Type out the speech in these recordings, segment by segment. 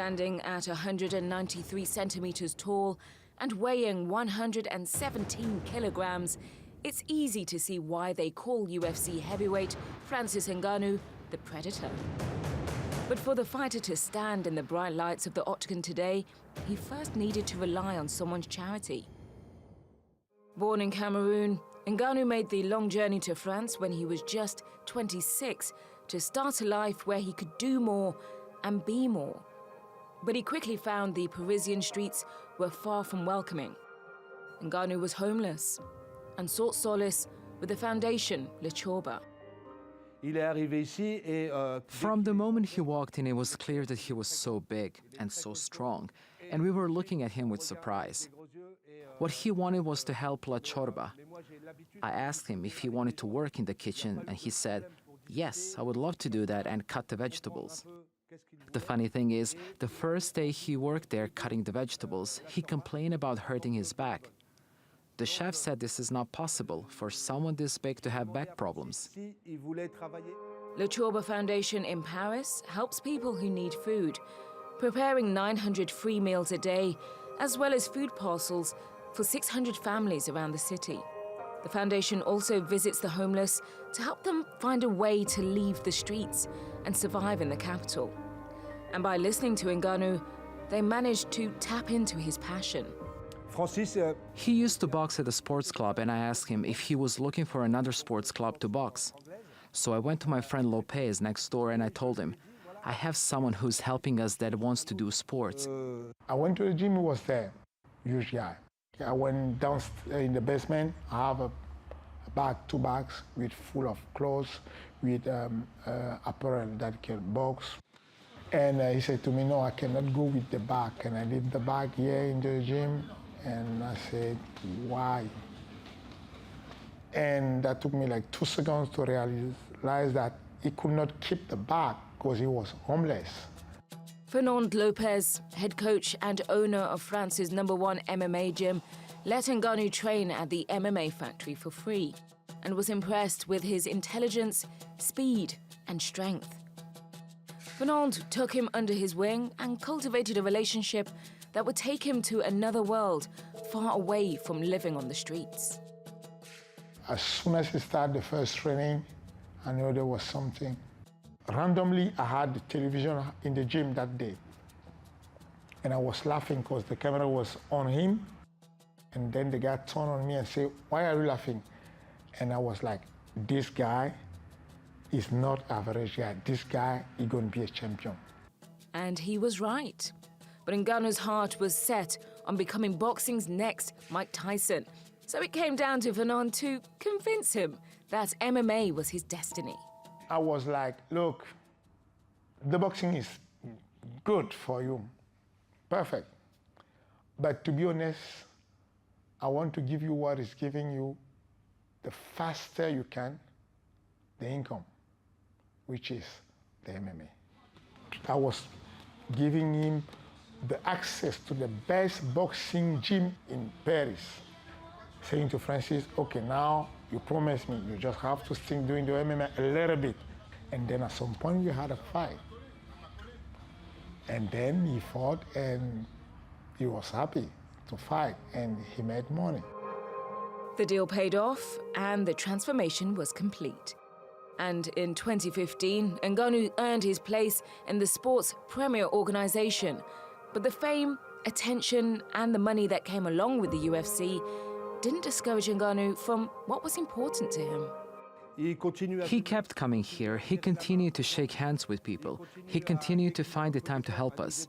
Standing at 193 centimeters tall and weighing 117 kilograms, it's easy to see why they call UFC heavyweight Francis Ngannou the Predator. But for the fighter to stand in the bright lights of the octagon today, he first needed to rely on someone's charity. Born in Cameroon, Ngannou made the long journey to France when he was just 26 to start a life where he could do more and be more. But he quickly found the Parisian streets were far from welcoming. Ngannou was homeless and sought solace with the foundation Le Chorba. From the moment he walked in, it was clear that he was so big and so strong, and we were looking at him with surprise. What he wanted was to help La Chorba. I asked him if he wanted to work in the kitchen, and he said, yes, I would love to do that and cut the vegetables. The funny thing is, the first day he worked there cutting the vegetables, he complained about hurting his back. The chef said this is not possible for someone this big to have back problems. Le Chorba Foundation in Paris helps people who need food, preparing 900 free meals a day, as well as food parcels for 600 families around the city. The foundation also visits the homeless to help them find a way to leave the streets and survive in the capital. And by listening to Ngannou, they managed to tap into his passion. He used to box at a sports club, and I asked him if he was looking for another sports club to box. So I went to my friend Lopez next door and I told him, I have someone who's helping us that wants to do sports. I went to the gym, he was there, huge guy. I went down in the basement. I have a bag, 2 bags full of clothes, with apparel that can box. And he said to me, no, I cannot go with the bag. Can I leave the bag here in the gym? And I said, why? And that took me like 2 seconds to realize that he could not keep the bag because he was homeless. Fernand Lopez, head coach and owner of France's #1 MMA gym, let Ngannou train at the MMA factory for free and was impressed with his intelligence, speed, and strength. Fernand took him under his wing and cultivated a relationship that would take him to another world, far away from living on the streets. As soon as he started the first training, I knew there was something. Randomly, I had the television in the gym that day. And I was laughing because the camera was on him. And then the guy turned on me and said, why are you laughing? And I was like, this guy is not average guy. This guy is going to be a champion. And he was right. But Ngannou's heart was set on becoming boxing's next Mike Tyson. So it came down to Fernand to convince him that MMA was his destiny. I was like, look, the boxing is good for you, perfect. But to be honest, I want to give you what is giving you the faster you can, the income, which is the MMA. I was giving him the access to the best boxing gym in Paris, saying to Francis, okay, now you promised me, you just have to stick doing the MMA a little bit. And then at some point we had a fight. And then he fought and he was happy to fight and he made money. The deal paid off and the transformation was complete. And in 2015, Ngannou earned his place in the sport's premier organization. But the fame, attention, and the money that came along with the UFC didn't discourage Ngannou from what was important to him. He kept coming here. He continued to shake hands with people. He continued to find the time to help us.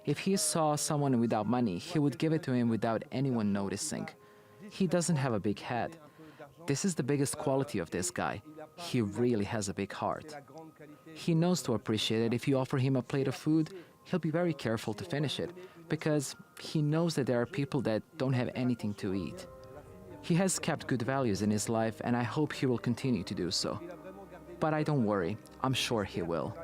If he saw someone without money, he would give it to him without anyone noticing. He doesn't have a big head. This is the biggest quality of this guy. He really has a big heart. He knows to appreciate it. If you offer him a plate of food, he'll be very careful to finish it, because he knows that there are people that don't have anything to eat. He has kept good values in his life, and I hope he will continue to do so. But I don't worry, I'm sure he will.